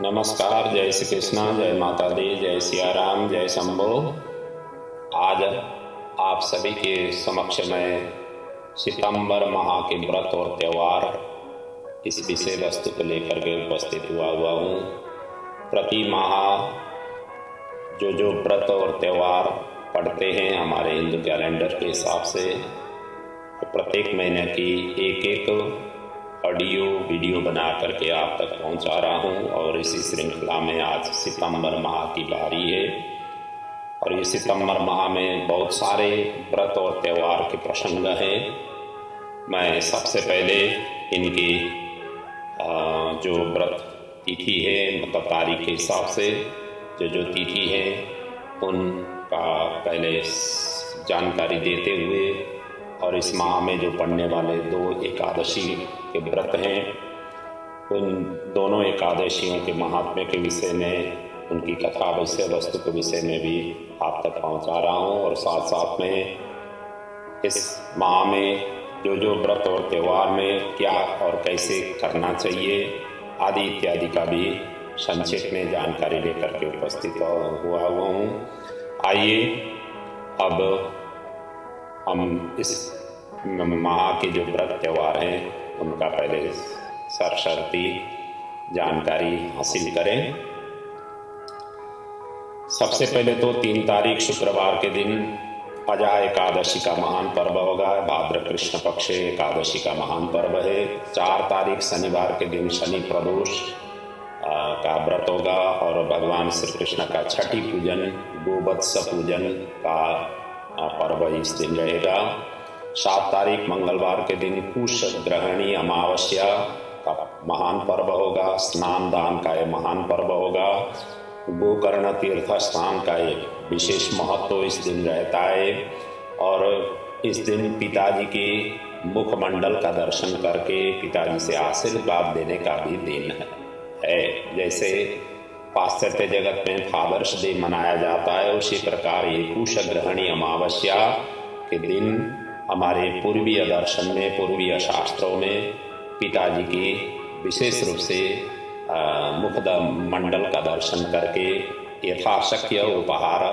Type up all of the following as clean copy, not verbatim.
नमस्कार, जय श्री कृष्णा, जय माता दी, जय सिया राम, जय शंभो। आज आप सभी के समक्ष में सितंबर माह के व्रत और त्यौहार इस विषय वस्तु को लेकर के उपस्थित हुआ हूँ। प्रति माह जो व्रत और त्यौहार पड़ते हैं हमारे हिंदू कैलेंडर के हिसाब से, प्रत्येक महीने की एक ऑडियो वीडियो बना करके आप तक पहुंचा रहा हूं। और इसी श्रृंखला में आज सितंबर माह की बारी है और ये सितंबर माह में बहुत सारे व्रत और त्यौहार के प्रसंग हैं। मैं सबसे पहले इनकी जो व्रत तिथि है, मतलब तारीख के हिसाब से जो तिथि है उनका पहले जानकारी देते हुए, और इस माह में जो पड़ने वाले 2 एकादशी के व्रत हैं उन दोनों एकादशियों के महात्म्य के विषय में, उनकी कथा विषय वस्तु के विषय में भी आप तक पहुंचा रहा हूं। और साथ साथ में इस माह में जो व्रत और त्यौहार में क्या और कैसे करना चाहिए आदि इत्यादि का भी संक्षेप में जानकारी लेकर के उपस्थित हुआ हूँ। आइए अब हम इस माह के जो व्रत त्यौहार हैं उनका पहले सरसरती जानकारी हासिल करें। सबसे पहले तो 3 तारीख शुक्रवार के दिन अजा एकादशी का महान पर्व होगा। भाद्र कृष्ण पक्ष एकादशी का महान पर्व है। 4 तारीख शनिवार के दिन शनि प्रदोष का व्रत होगा और भगवान श्री कृष्ण का छठी पूजन, गोवत्स पूजन का पर्व इस दिन रहेगा। 7 तारीख मंगलवार के दिन कुश ग्रहणी अमावस्या का महान पर्व होगा। स्नान दान का यह महान पर्व होगा। गोकर्ण तीर्थ स्थान का एक विशेष महत्व इस दिन रहता है और इस दिन पिताजी के मुखमंडल का दर्शन करके पिताजी से आशीर्वाद देने का भी दिन है। जैसे पाश्चात्य जगत में फादर्स डे मनाया जाता है, उसी प्रकार ये कुश ग्रहणी अमावस्या के दिन हमारे पूर्वीय दर्शन में, पूर्वीय शास्त्रों में पिताजी के विशेष रूप से मुखमंडल का दर्शन करके यथाशक्य उपहार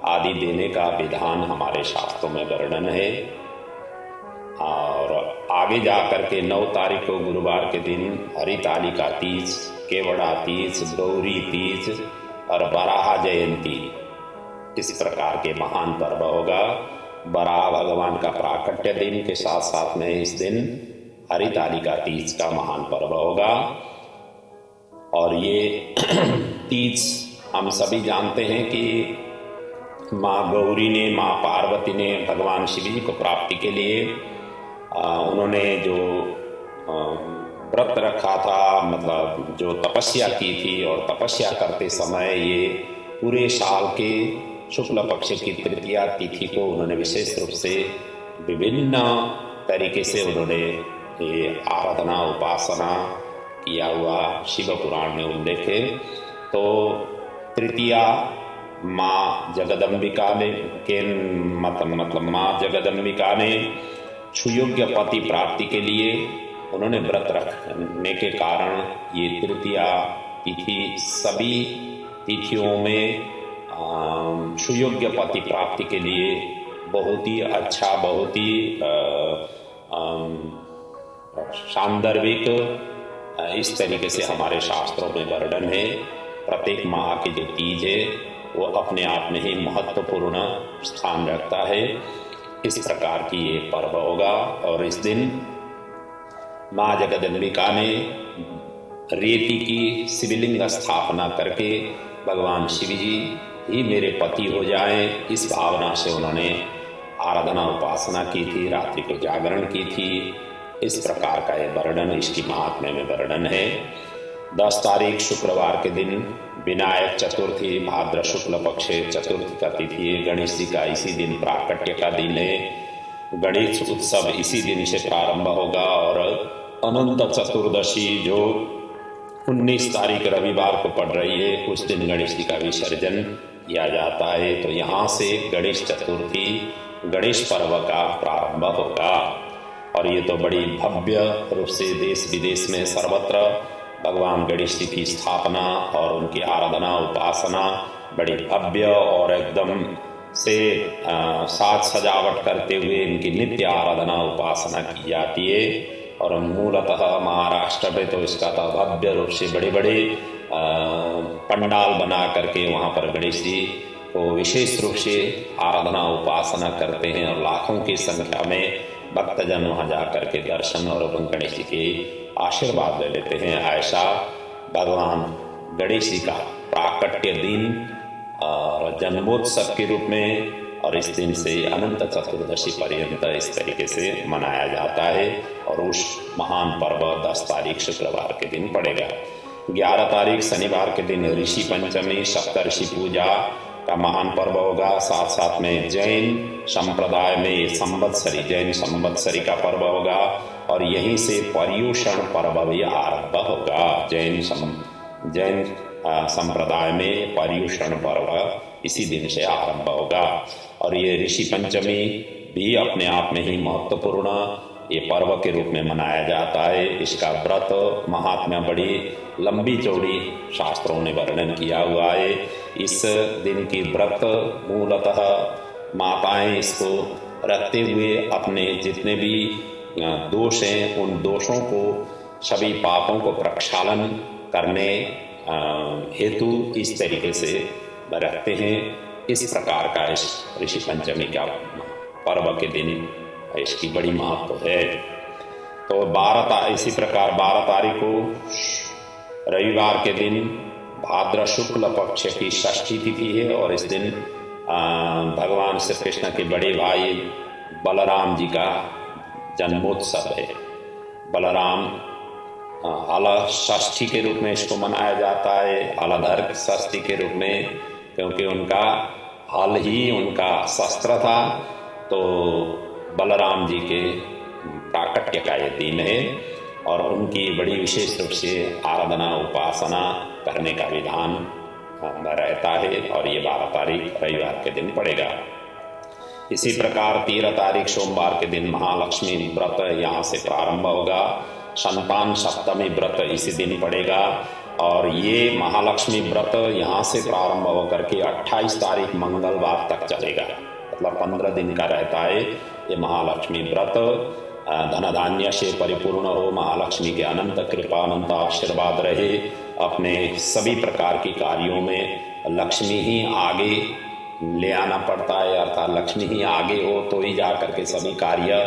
आदि देने का विधान हमारे शास्त्रों में वर्णन है। और आगे जा करके 9 तारीख को गुरुवार के दिन हरितालिका तीज, केवड़ा तीज, गौरी तीज और वराह जयंती इस प्रकार के महान पर्व होगा। वराह भगवान का प्राकट्य दिन के साथ साथ में इस दिन हरितालिका तीज का महान पर्व होगा। और ये तीज हम सभी जानते हैं कि माँ गौरी ने, माँ पार्वती ने भगवान शिव जी को प्राप्ति के लिए उन्होंने जो व्रत रखा था, मतलब जो तपस्या की थी, और तपस्या करते समय ये पूरे साल के शुक्ल पक्ष की तृतीया तिथि को उन्होंने विशेष रूप से विभिन्न तरीके से उन्होंने ये आराधना उपासना किया हुआ शिव पुराण में उल्लेख है। तो तृतीया माँ जगदम्बिका ने मतलब माँ जगदम्बिका ने सुयोग्य पति प्राप्ति के लिए उन्होंने व्रत रखने के कारण ये तृतीया तिथि सभी तिथियों में सुयोग्य पति प्राप्ति के लिए बहुत ही अच्छा, बहुत ही सांदर्भिक इस तरीके से हमारे शास्त्रों में वर्णन है। प्रत्येक माह की जो तीज है वो अपने आप में ही महत्वपूर्ण स्थान रखता है। इस प्रकार की ये पर्व होगा और इस दिन माँ जगदम्बिका ने रेती की शिवलिंग स्थापना करके भगवान शिव जी ही मेरे पति हो जाएं, इस भावना से उन्होंने आराधना उपासना की थी, रात्रि को जागरण की थी। इस प्रकार का यह वर्णन इसकी महात्म्य में वर्णन है। 10 तारीख शुक्रवार के दिन विनायक चतुर्थी, भाद्र शुक्ल पक्ष चतुर्थी का तिथि है। गणेश जी का इसी दिन प्राकट्य का दिन है। गणेश उत्सव इसी दिन से प्रारंभ होगा और अनंत चतुर्दशी जो 19 तारीख रविवार को पड़ रही है, उस दिन गणेश जी का विसर्जन किया जाता है। तो यहाँ से गणेश चतुर्थी, गणेश पर्व का प्रारंभ होगा और ये तो बड़ी भव्य रूप से देश विदेश में सर्वत्र भगवान गणेश जी की स्थापना और उनकी आराधना उपासना बड़ी भव्य और एकदम से साज सजावट करते हुए इनकी नित्य आराधना उपासना की जाती है। और मूलतः महाराष्ट्र में तो इसका तो भव्य रूप से बड़े बड़े पंडाल बना करके वहाँ पर गणेश जी को विशेष रूप से आराधना उपासना करते हैं और लाखों की संख्या में भक्तजन वहाँ जा करके दर्शन और गणेश जी के आशीर्वाद ले लेते हैं। ऐसा भगवान गणेश जी का प्राकट्य दिन और जन्मोत्सव के रूप में और इस दिन से अनंत चतुर्दशी पर्यंत इस तरीके से मनाया जाता है। और उस महान पर्व 10 तारीख शुक्रवार के दिन पड़ेगा। 11 तारीख शनिवार के दिन ऋषि पंचमी सप्तऋषि पूजा का महान पर्व होगा। साथ साथ में जैन संप्रदाय में संवत्सरी जैन संवत्सरी का पर्व होगा और यहीं से पर्युषण पर्व भी आरंभ होगा। जैन संप्रदाय में पर्युषण पर्व इसी दिन से आरंभ होगा। और ये ऋषि पंचमी भी अपने आप में ही महत्वपूर्ण ये पर्व के रूप में मनाया जाता है। इसका व्रत महात्म्य बड़ी लंबी चौड़ी शास्त्रों ने वर्णन किया हुआ है। इस दिन की व्रत मूलतः माताएं इसको रखते हुए अपने जितने भी दोष हैं उन दोषों को सभी पापों को प्रक्षालन करने हेतु इस तरीके से रखते हैं। इस प्रकार का इस ऋषि पंचमी का पर्व के दिन इसकी बड़ी महत्व है। तो इसी प्रकार 12 तारीख को रविवार के दिन भाद्र शुक्ल पक्ष की षष्ठी तिथि है और इस दिन भगवान श्री कृष्ण के बड़े भाई बलराम जी का जन्मोत्सव है। बलराम अलग षष्ठी के रूप में इसको मनाया जाता है, अलधर्क षष्ठी के रूप में, क्योंकि उनका हल ही उनका शस्त्र था। तो बलराम जी के प्राकट्य का ये दिन है और उनकी बड़ी विशेष रूप से आराधना उपासना करने का विधान रहता है और ये 12 तारीख रविवार के दिन पड़ेगा। इसी प्रकार 13 तारीख सोमवार के दिन महालक्ष्मी व्रत यहाँ से प्रारंभ होगा। संतान सप्तमी व्रत इसी दिन पड़ेगा और ये महालक्ष्मी व्रत यहाँ से प्रारंभ होकर के 28 तारीख मंगलवार तक चलेगा। मतलब 15 दिन का रहता है ये महालक्ष्मी व्रत। धन धान्य से परिपूर्ण हो, महालक्ष्मी के अनंत कृपा अनंत आशीर्वाद रहे। अपने सभी प्रकार की कार्यों में लक्ष्मी ही आगे ले आना पड़ता है, अर्थात लक्ष्मी ही आगे हो तो ही जा करके सभी कार्य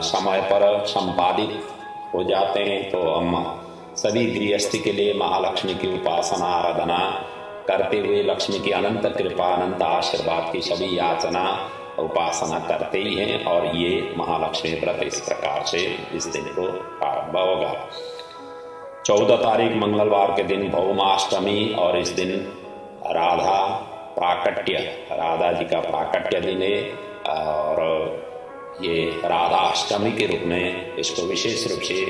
समय पर संपादित हो जाते हैं। तो हम सभी गृहस्थी के लिए महालक्ष्मी की उपासना आराधना करते हुए लक्ष्मी की अनंत कृपा अनंत आशीर्वाद की सभी याचना उपासना करते ही हैं। और ये महालक्ष्मी व्रत इस प्रकार से इस दिन को आरंभ होगा। 14 तारीख मंगलवार के दिन भौमाष्टमी और इस दिन राधा जी का प्राकट्य दिन है और ये राधा अष्टमी के रूप में इसको विशेष रूप से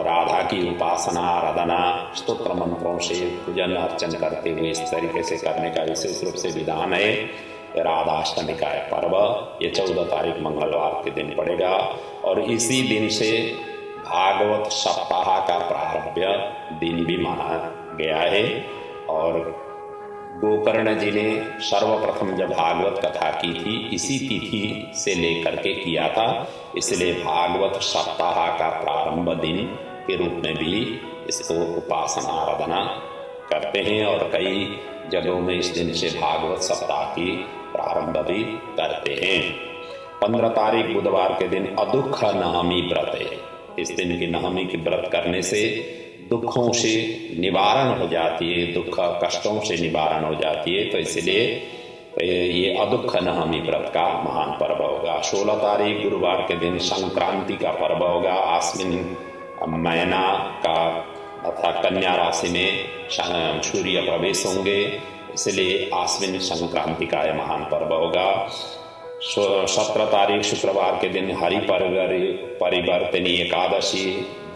राधा की उपासना आराधना स्तोत्र मंत्रों से पूजन अर्चन करते हुए इस तरीके से करने का विशेष रूप से विधान है। राधा अष्टमी का पर्व ये 14 तारीख मंगलवार के दिन पड़ेगा और इसी दिन से भागवत सप्ताह का प्रारंभ दिन भी माना गया है। और गोकर्ण जी ने सर्वप्रथम जब भागवत कथा की थी इसी तिथि से लेकर के किया था, इसलिए भागवत सप्ताह का प्रारंभ दिन के रूप में भी इसको उपासना आराधना करते हैं और कई जगहों में इस दिन से भागवत सप्ताह की प्रारंभ भी करते हैं। 15 तारीख बुधवार के दिन अदुख नवमी व्रत है। इस दिन की नवमी की व्रत करने से दुखों से निवारण हो जाती है, दुख कष्टों से निवारण हो जाती है। तो इसलिए ये अदुख नवमी व्रत का महान पर्व होगा। 16 तारीख गुरुवार के दिन संक्रांति का पर्व होगा। आश्विन महीना का अर्थात कन्या राशि में सूर्य प्रवेश होंगे, इसलिए आश्विन संक्रांति का यह महान पर्व होगा। 17 तारीख शुक्रवार के दिन हरि परिवर्तनी एकादशी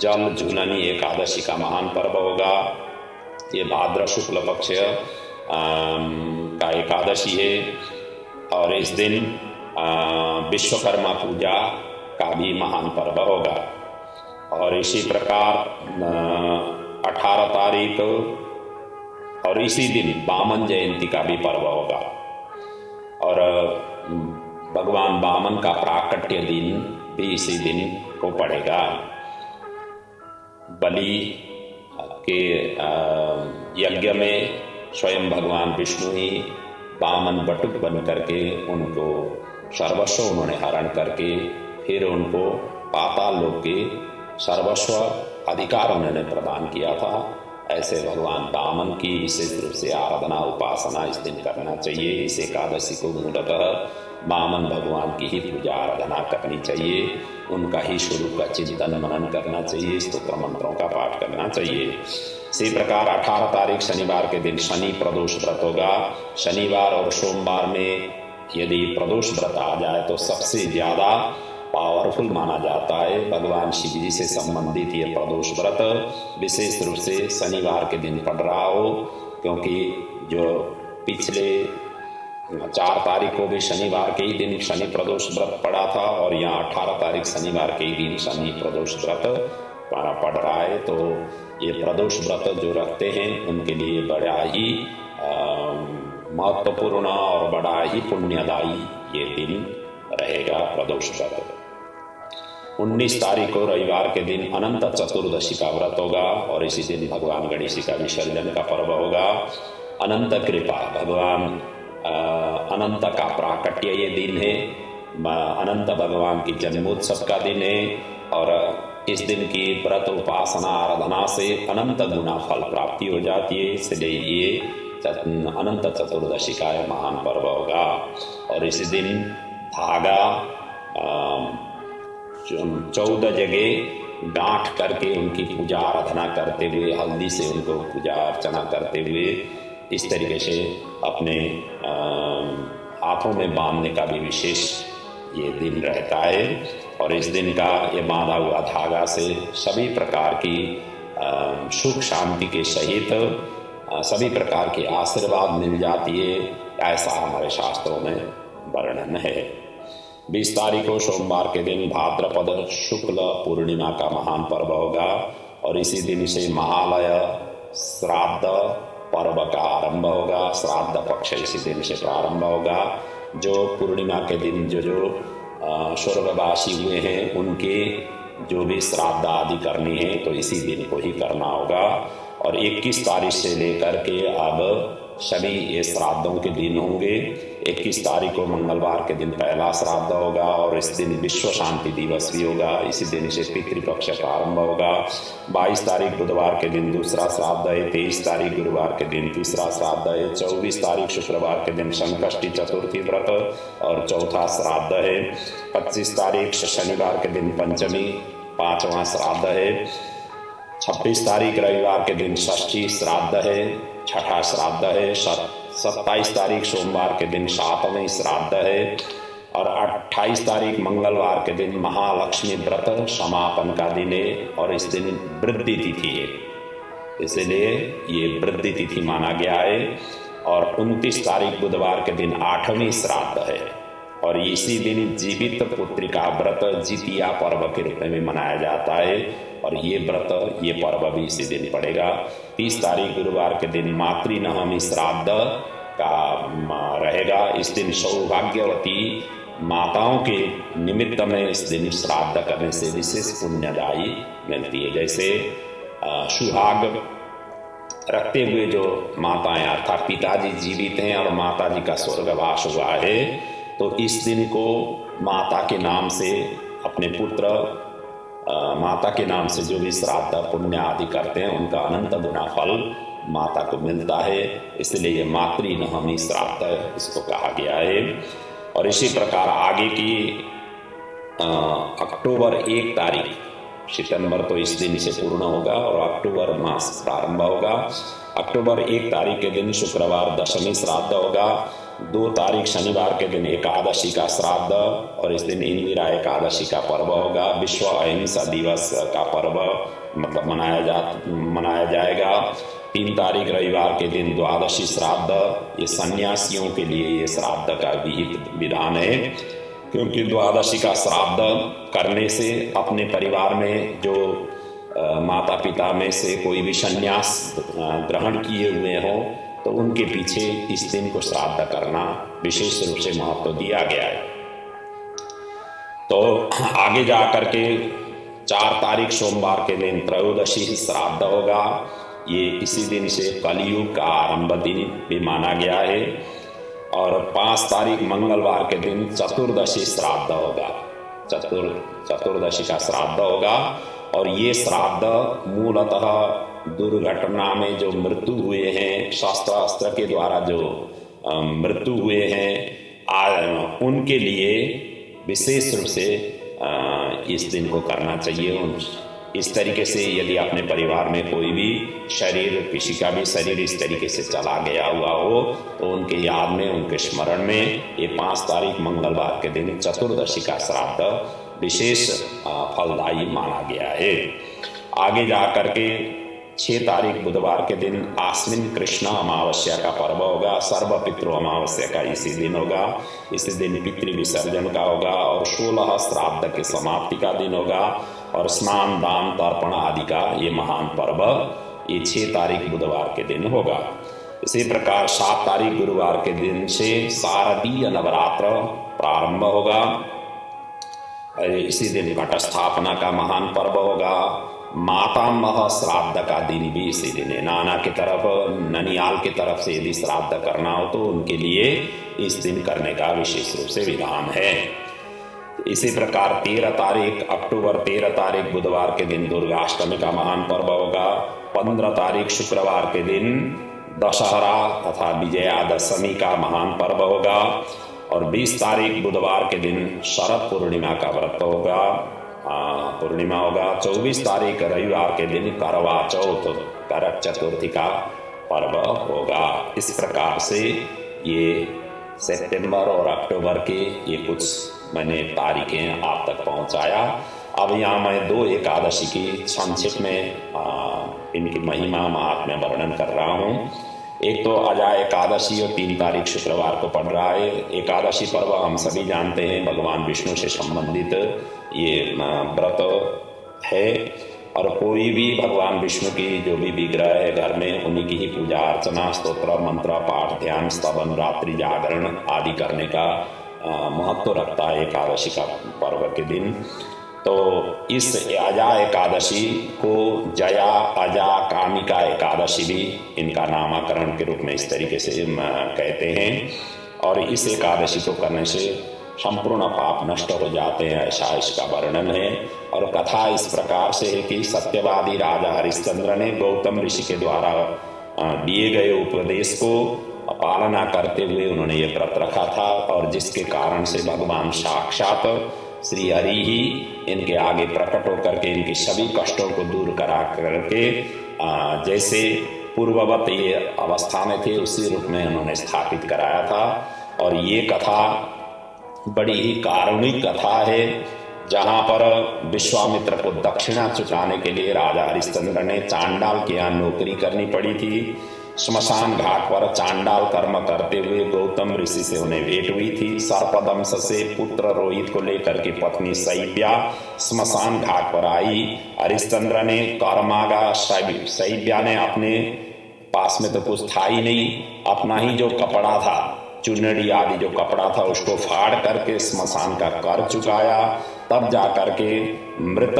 जल झूलनी एकादशी का महान पर्व होगा। ये भाद्र शुक्ल पक्ष का एकादशी है और इस दिन विश्वकर्मा पूजा का भी महान पर्व होगा। और इसी प्रकार 18 तारीख और इसी दिन वामन जयंती का भी पर्व होगा। और भगवान वामन का प्राकट्य दिन भी इसी दिन को पड़ेगा। बलि के यज्ञ में स्वयं भगवान विष्णु ही वामन बटुक बन करके उनको सर्वस्व उन्होंने हरण करके फिर उनको पाताल लोक के सर्वस्व अधिकार उन्होंने प्रदान किया था। ऐसे भगवान वामन की विशेष रूप से आराधना उपासना इस दिन करना चाहिए। इस एकादशी को मूलतः वामन भगवान की ही पूजा आराधना करनी चाहिए, उनका ही स्वरूप का चिंतन मनन करना चाहिए, स्तोत्र मंत्रों का पाठ करना चाहिए। इसी प्रकार 18 तारीख शनिवार के दिन शनि प्रदोष व्रत होगा। शनिवार और सोमवार में यदि प्रदोष व्रत आ जाए तो सबसे ज्यादा पावरफुल माना जाता है। भगवान शिव जी से संबंधित ये प्रदोष व्रत विशेष रूप से शनिवार के दिन पड़ रहा हो, क्योंकि जो पिछले 4 तारीख को भी शनिवार के ही दिन शनि प्रदोष व्रत पड़ा था और यहाँ 18 तारीख शनिवार के ही दिन शनि प्रदोष व्रत पड़ रहा है। तो ये प्रदोष व्रत जो रखते हैं उनके लिए बड़ा ही महत्वपूर्ण और बड़ा ही पुण्यदायी ये दिन रहेगा प्रदोष व्रत। 19 तारीख को रविवार के दिन अनंत चतुर्दशी का व्रत होगा और इसी दिन भगवान गणेश जी का विसर्जन का पर्व होगा। अनंत कृपा भगवान अनंत का प्राकट्य ये दिन है, अनंत भगवान की जन्मोत्सव का दिन है और इस दिन की व्रत उपासना आराधना से अनंत गुना फल प्राप्ति हो जाती है। इसलिए ये अनंत चतुर्दशी का महान पर्व होगा। और इसी दिन धागा 14 जगह गांठ करके उनकी पूजा आराधना करते हुए, हल्दी से उनको पूजा अर्चना करते हुए इस तरीके से अपने हाथों में बांधने का भी विशेष ये दिन रहता है। और इस दिन का ये बांधा हुआ धागा से सभी प्रकार की सुख शांति के सहित सभी प्रकार के आशीर्वाद मिल जाती है, ऐसा हमारे शास्त्रों में वर्णन है। 20 तारीख को सोमवार के दिन भाद्रपद शुक्ल पूर्णिमा का महान पर्व होगा और इसी दिन से महालय श्राद्ध पर्व का आरंभ होगा। श्राद्ध पक्ष इसी दिन से प्रारंभ होगा। जो पूर्णिमा के दिन जो स्वर्गवासी हुए हैं उनके जो भी श्राद्ध आदि करनी है तो इसी दिन को ही करना होगा। और 21 तारीख से लेकर के अब सभी ये श्राद्धों के दिन होंगे। 21 तारीख को मंगलवार के दिन पहला श्राद्ध होगा और इस दिन विश्व शांति दिवस भी होगा। इसी दिन से पितृपक्ष प्रारंभ होगा। 22 तारीख बुधवार के दिन दूसरा श्राद्ध है। 23 तारीख गुरुवार के दिन तीसरा श्राद्ध है। 24 तारीख शुक्रवार के दिन संकष्टी चतुर्थी व्रत और चौथा श्राद्ध है। 25 तारीख शनिवार के दिन पंचमी 5वां श्राद्ध है। 26 तारीख रविवार के दिन षष्ठी श्राद्ध है, 6ठा श्राद्ध है। 27 तारीख सोमवार के दिन 7वें श्राद्ध है और 28 तारीख मंगलवार के दिन महालक्ष्मी व्रत समापन का दिन है और इस दिन वृद्धि तिथि है, इसलिए ये वृद्धि तिथि माना गया है। और 29 तारीख बुधवार के दिन 8वें श्राद्ध है और इसी दिन जीवित पुत्रिका व्रत जितिया पर्व के रूप में मनाया जाता है और ये व्रत ये पर्व भी इसी दिन पड़ेगा। 30 तारीख गुरुवार के दिन मातृनवमी श्राद्ध का रहेगा। इस दिन सौभाग्यवती माताओं के निमित्त में इस दिन श्राद्ध करने से विशेष पुण्यदायी मिलती है। जैसे सुहाग रखते हुए जो माताएं अर्थात पिताजी जीवित हैं और माताजी का स्वर्गवास हुआ है तो इस दिन को माता के नाम से अपने पुत्र माता के नाम से जो भी श्राद्ध पुण्य आदि करते हैं उनका अनंत गुना फल माता को मिलता है, इसलिए ये मातृनवमी श्राद्ध इसको कहा गया है। और इसी प्रकार आगे की अक्टूबर 1 तारीख, सितंबर तो इस दिन से पूर्ण होगा और अक्टूबर मास प्रारंभ होगा। अक्टूबर 1 तारीख के दिन शुक्रवार दशमी श्राद्ध होगा। 2 तारीख शनिवार के दिन एकादशी का श्राद्ध और इस दिन इंदिरा एकादशी का पर्व होगा। विश्व अहिंसा दिवस का पर्व मतलब मनाया जाएगा। 3 तारीख रविवार के दिन द्वादशी श्राद्ध, ये सन्यासियों के लिए ये श्राद्ध का विहित विधान है, क्योंकि द्वादशी का श्राद्ध करने से अपने परिवार में जो माता पिता में से कोई भी संन्यास ग्रहण किए हुए हों तो उनके पीछे इस दिन को श्राद्ध करना विशेष रूप से महत्व दिया गया है। तो आगे जा करके 4 तारीख सोमवार के दिन त्रयोदशी श्राद्ध होगा। ये इसी दिन से कलयुग का आरंभ दिन भी माना गया है। और 5 तारीख मंगलवार के दिन चतुर्दशी श्राद्ध होगा। चतुर्दशी का श्राद्ध होगा। और ये श्राद्ध मूलतः दुर्घटना में जो मृत्यु हुए हैं, शस्त्र अस्त्र के द्वारा जो मृत्यु हुए हैं, उनके लिए विशेष रूप से इस दिन को करना चाहिए। इस तरीके से यदि अपने परिवार में कोई भी शरीर, किसी का भी शरीर इस तरीके से चला गया हुआ हो तो उनके याद में, उनके स्मरण में ये 5 तारीख मंगलवार के दिन चतुर्दशी का श्राद्ध विशेष फलदायी माना गया है। आगे जा करके 6 तारीख बुधवार के दिन आश्विन कृष्ण अमावस्या का पर्व होगा। सर्व पितृ अमावस्या का इसी दिन होगा। इसी दिन पितृ विसर्जन का होगा। और 16 श्राद्ध के समाप्ति का दिन होगा। और स्नान, दान, तर्पण आदि का ये महान पर्व ये 6 तारीख बुधवार के दिन होगा। इसी प्रकार 7 तारीख गुरुवार के दिन से शारदीय नवरात्र प्रारंभ होगा। इसी दिन घट स्थापना का महान पर्व होगा। मातामह श्राद्ध का दिन भी इसी दिन है। नाना की तरफ, ननियाल की तरफ से यदि श्राद्ध करना हो तो उनके लिए इस दिन करने का विशेष रूप से विधान है। इसी प्रकार 13 तारीख अक्टूबर 13 तारीख बुधवार के दिन दुर्गाष्टमी का महान पर्व होगा। 15 तारीख शुक्रवार के दिन दशहरा तथा विजयादशमी का महान पर्व होगा। और 20 तारीख बुधवार के दिन शरद पूर्णिमा का व्रत होगा, पूर्णिमा होगा। 24 तारीख रविवार के दिन करवा चौथ, करक चतुर्थी का पर्व होगा। इस प्रकार से ये सितंबर और अक्टूबर के ये कुछ मैंने तारीखें आप तक पहुंचाया। अब यहाँ मैं 2 एकादशी की संक्षिप्त में इनकी महिमा महात्म्य वर्णन कर रहा हूँ। एक तो अजा एकादशी और 3 तारीख शुक्रवार को पड़ रहा है। एकादशी पर्व हम सभी जानते हैं भगवान विष्णु से संबंधित ये व्रत है। और कोई भी भगवान विष्णु की जो भी विग्रह है घर में, उन्हीं की ही पूजा अर्चना, स्तोत्र, मंत्र पाठ, ध्यान, स्तवन, रात्रि जागरण आदि करने का महत्व रखता है एकादशी का पर्व के दिन। तो इस अजा एकादशी को जया, अजा, कामिका एकादशी भी इनका नामकरण के रूप में इस तरीके से कहते हैं। और इस एकादशी को करने से संपूर्ण पाप नष्ट हो जाते हैं, ऐसा इसका वर्णन है। और कथा इस प्रकार से है कि सत्यवादी राजा हरिश्चंद्र ने गौतम ऋषि के द्वारा दिए गए उपदेश को पालना करते हुए उन्होंने ये व्रत रखा था। और जिसके कारण से भगवान साक्षात श्री हरि ही इनके आगे प्रकट होकर के इनकी सभी कष्टों को दूर करा करके जैसे पूर्ववत ये अवस्था में थे उसी रूप में उन्होंने स्थापित कराया था। और ये कथा बड़ी ही कारुणिक कथा है, जहाँ पर विश्वामित्र को दक्षिणा चुकाने के लिए राजा हरिश्चंद्र ने चांडाल के यहाँ नौकरी करनी पड़ी थी। श्मशान घाट पर चांडाल कर्म करते हुए गौतम ऋषि से उन्हें भेंट हुई थी। सर्पदंश से पुत्र रोहित को लेकर के पत्नी शैव्या श्मशान घाट पर आई। हरिश्चंद्र ने कर मांगा। शैव्या ने अपने पास में तो कुछ था ही नहीं, अपना ही जो कपड़ा था, चुनरी आदि जो कपड़ा था, उसको फाड़ करके श्मशान का कर चुकाया। तब जा करके मृत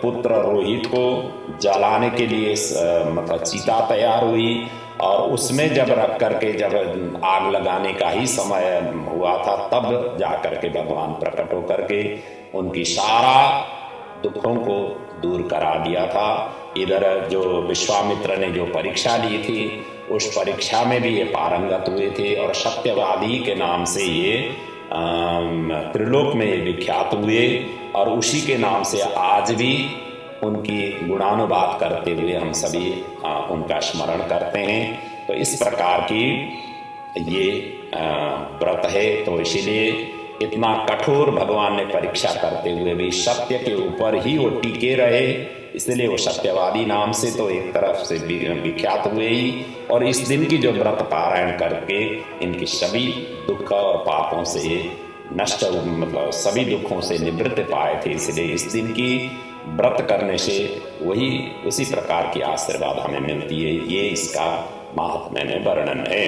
पुत्र रोहित को जलाने के लिए मतलब चिता तैयार हुई। और उसमें जब रख करके जब आग लगाने का ही समय हुआ था, तब जा करके भगवान प्रकट होकर के उनकी सारा दुखों को दूर करा दिया था। इधर जो विश्वामित्र ने जो परीक्षा ली थी, उस परीक्षा में भी ये पारंगत हुए थे और सत्यवादी के नाम से ये त्रिलोक में विख्यात हुए। और उसी के नाम से आज भी उनकी गुणानुवाद करते हुए हम सभी उनका स्मरण करते हैं। तो इस प्रकार की ये व्रत है। तो इसीलिए इतना कठोर भगवान ने परीक्षा करते हुए भी सत्य के ऊपर ही वो टिके रहे, इसलिए वो सत्यवादी नाम से तो एक तरफ से विख्यात हुए ही। और इस दिन की जो व्रत पारायण करके इनकी सभी दुख और पापों से नष्ट मतलब सभी दुखों से निवृत्ति पाए थे। इसलिए इस दिन की व्रत करने से वही उसी प्रकार की आशीर्वाद हमें मिलती है। ये इसका महात्म्य में वर्णन है।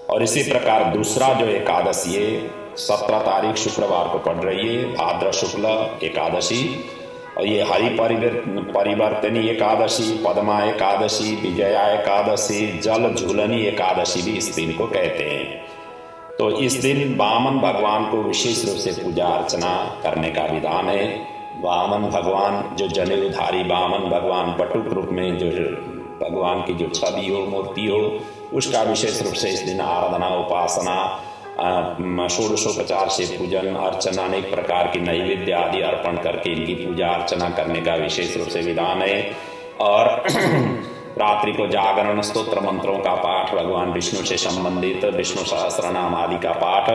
और इसी प्रकार दूसरा जो एकादशी है 17 तारीख शुक्रवार को पड़ रही है, भाद्र शुक्ल एकादशी। और ये हरि परिवर्तनी एकादशी, पद्मा एकादशी, विजया एकादशी, जल झूलनी एकादशी भी इस दिन को कहते हैं। तो इस दिन वामन भगवान को विशेष रूप से पूजा अर्चना करने का विधान है। वामन भगवान जो जनेऊधारी वामन भगवान बटुक रूप में जो भगवान की जो छवि हो, मूर्ति हो, उसका विशेष रूप से इस दिन आराधना, उपासना, षोडशोपचार से पूजन अर्चना, अनेक प्रकार की नैवेद्य आदि अर्पण करके इनकी पूजा अर्चना करने का विशेष रूप से विधान है। और रात्रि को जागरण, स्तोत्र मंत्रों का पाठ, भगवान विष्णु से संबंधित विष्णु सहस्रनाम आदि का पाठ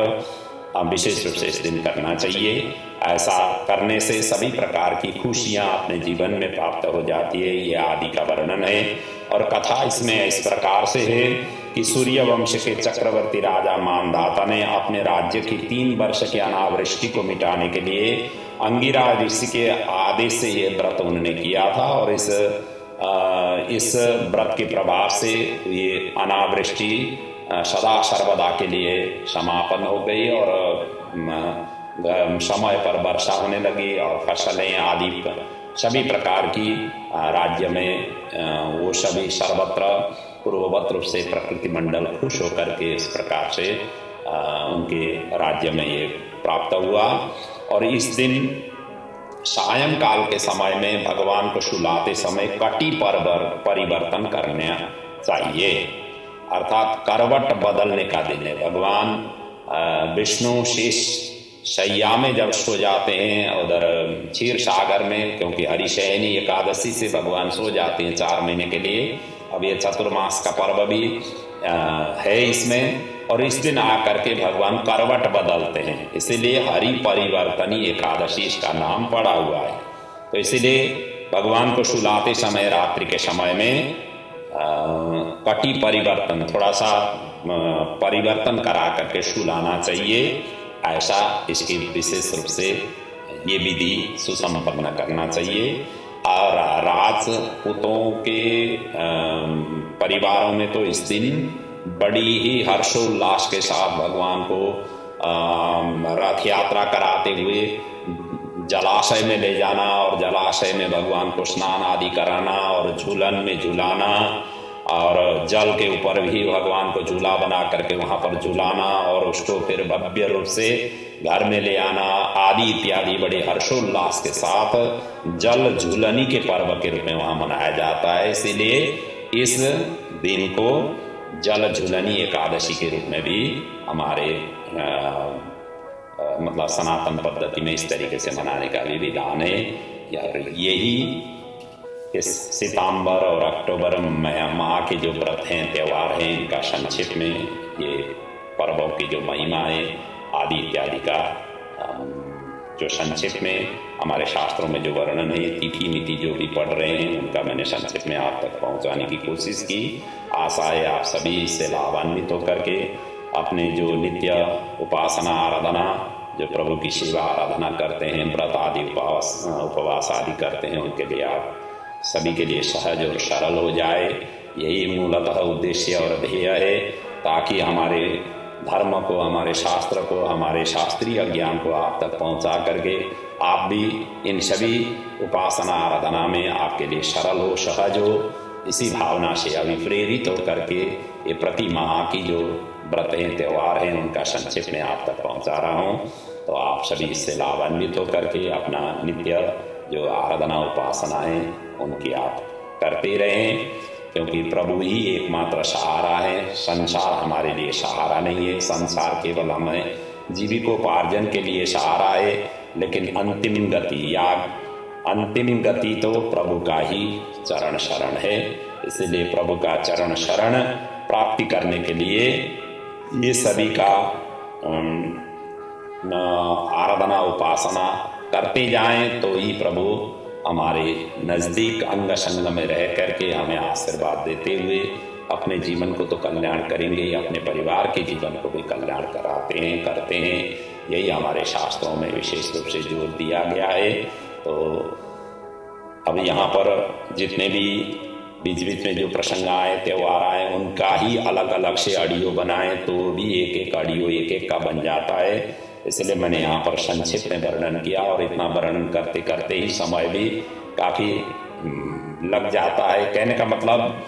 विशेष रूप से इस दिन करना चाहिए। ऐसा करने से सभी प्रकार की खुशियां अपने जीवन में प्राप्त हो जाती है, ये आदि का वर्णन है। और कथा इसमें इस प्रकार से है कि सूर्य वंश के चक्रवर्ती राजा मानधाता ने अपने राज्य की 3 वर्ष की अनावृष्टि को मिटाने के लिए अंगिरा ऋषि के आदेश से ये व्रत उन्होंने किया था। और इस व्रत के प्रभाव से ये अनावृष्टि सदा सर्वदा के लिए समापन हो गई और समय पर वर्षा होने लगी और फसलें आदि सभी प्रकार की राज्य में वो सभी सर्वत्र पूर्ववत रूप से प्रकृति मंडल खुश होकर के इस प्रकार से उनके राज्य में ये प्राप्त हुआ। और इस दिन सायंकाल के समय में भगवान को सुलाते समय कटी परिवर्तन करना चाहिए, अर्थात करवट बदलने का दिन है। भगवान विष्णु शेष शैया में जब सो जाते हैं उधर क्षीर सागर में, क्योंकि हरिशयनी एकादशी से भगवान सो जाते हैं 4 महीने के लिए। अब ये चतुर्मास का पर्व भी है इसमें, और इस दिन आकर के भगवान करवट बदलते हैं, इसीलिए हरि परिवर्तनी एकादशी इसका नाम पड़ा हुआ है। तो इसीलिए भगवान को सुलाते समय रात्रि के समय में कटी परिवर्तन, थोड़ा सा परिवर्तन करा करके सुलाना चाहिए। ऐसा इसकी विशेष रूप से ये विधि सुसंपन्न करना चाहिए। और राजपूतों के परिवारों में तो इस दिन बड़ी ही हर्षोल्लास के साथ भगवान को रथ यात्रा कराते हुए जलाशय में ले जाना और जलाशय में भगवान को स्नान आदि कराना और झूलन में झूलाना और जल के ऊपर भी भगवान को झूला बना करके वहाँ पर झूलाना और उसको फिर भव्य रूप से घर में ले आना आदि इत्यादि बड़े हर्षोल्लास के साथ जल झूलनी के पर्व के रूप में वहाँ मनाया जाता है। इसीलिए इस दिन को जल झूलनी एकादशी के रूप में भी हमारे मतलब सनातन पद्धति में इस तरीके से मनाने का भी विधान है। यही इस सितंबर और अक्टूबर माह के जो व्रत हैं, त्यौहार हैं, इनका संक्षिप्त में ये पर्वों की जो महिमा है आदि इत्यादि का जो संक्षिप्त में हमारे शास्त्रों में जो वर्णन है, तिथि मिति जो भी पढ़ रहे हैं उनका मैंने संक्षिप्त में आप तक पहुंचाने की कोशिश की। आशा है आप सभी इससे लाभान्वित होकर के अपने जो नित्य उपासना आराधना, जो प्रभु की सेवा आराधना करते हैं, व्रत आदि उपवास आदि करते हैं, उनके लिए आप सभी के लिए सहज और सरल हो जाए। यही मूलतः उद्देश्य और ध्येय है, ताकि हमारे धर्म को, हमारे शास्त्र को, हमारे शास्त्रीय ज्ञान को आप तक पहुंचा करके आप भी इन सभी उपासना आराधना में आपके लिए सरल हो, सहज हो। इसी भावना से अभिप्रेरित होकर के ये प्रति माह की जो व्रत हैं, त्यौहार हैं, उनका संक्षेप में आप तक पहुंचा रहा हूं। तो आप सभी इससे लाभान्वित होकर के अपना नित्य जो आराधना उपासना है उनकी आप करते रहें, क्योंकि प्रभु ही एकमात्र सहारा है। संसार हमारे लिए सहारा नहीं है। संसार केवल हमें जीविकोपार्जन के लिए सहारा है, लेकिन अंतिम गति तो प्रभु का ही चरण शरण है। इसलिए प्रभु का चरण शरण प्राप्ति करने के लिए ये सभी का आराधना उपासना करते जाएं, तो ही प्रभु हमारे नज़दीक अंग संग में रह करके हमें आशीर्वाद देते हुए अपने जीवन को तो कल्याण करेंगे, अपने परिवार के जीवन को भी कल्याण करते हैं। यही हमारे शास्त्रों में विशेष रूप से जोर दिया गया है। तो अब यहाँ पर जितने भी बीच बीच में जो प्रसंग आए, त्यौहार आए, उनका ही अलग अलग से ऑडियो बनाए तो भी एक एक ऑडियो एक एक का बन जाता है। इसलिए मैंने यहाँ पर संक्षिप्त में वर्णन किया, और इतना वर्णन करते करते ही समय भी काफ़ी लग जाता है। कहने का मतलब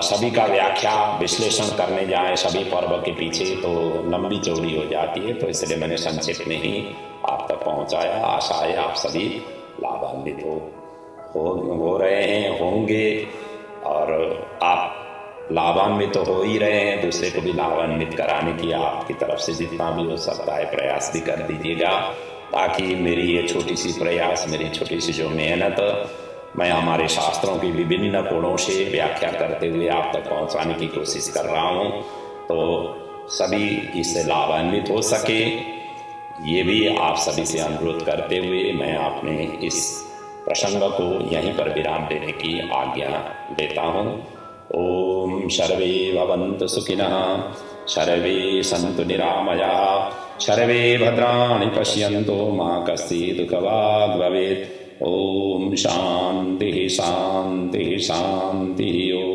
सभी का व्याख्या विश्लेषण करने जाए सभी पर्व के पीछे तो लंबी चौड़ी हो जाती है। तो इसलिए मैंने संक्षिप्त में ही आप तक पहुँचाया। आशा है आप सभी लाभान्वित हो रहे हैं, होंगे, और आप लाभान्वित तो हो ही रहे हैं, दूसरे को भी लाभान्वित कराने की आपकी तरफ से जितना भी हो सकता है प्रयास भी कर दीजिएगा, ताकि मेरी ये छोटी सी प्रयास, मेरी छोटी सी जो मेहनत मैं हमारे शास्त्रों की विभिन्न कोणों से व्याख्या करते हुए आप तक पहुंचाने की कोशिश कर रहा हूं, तो सभी इससे लाभान्वित हो सके, ये भी आप सभी से अनुरोध करते हुए मैं अपने इस प्रसंग को यहीं पर विराम देने की आज्ञा देता हूँ। ओम सर्वे भवन्तु सुखिनः, सर्वे सन्तु निरामयाः, सर्वे भद्राणि पश्यन्तु मा कश्चित् दुःखभाग् भवेत्। ओम शांति शांति शांति। ओम।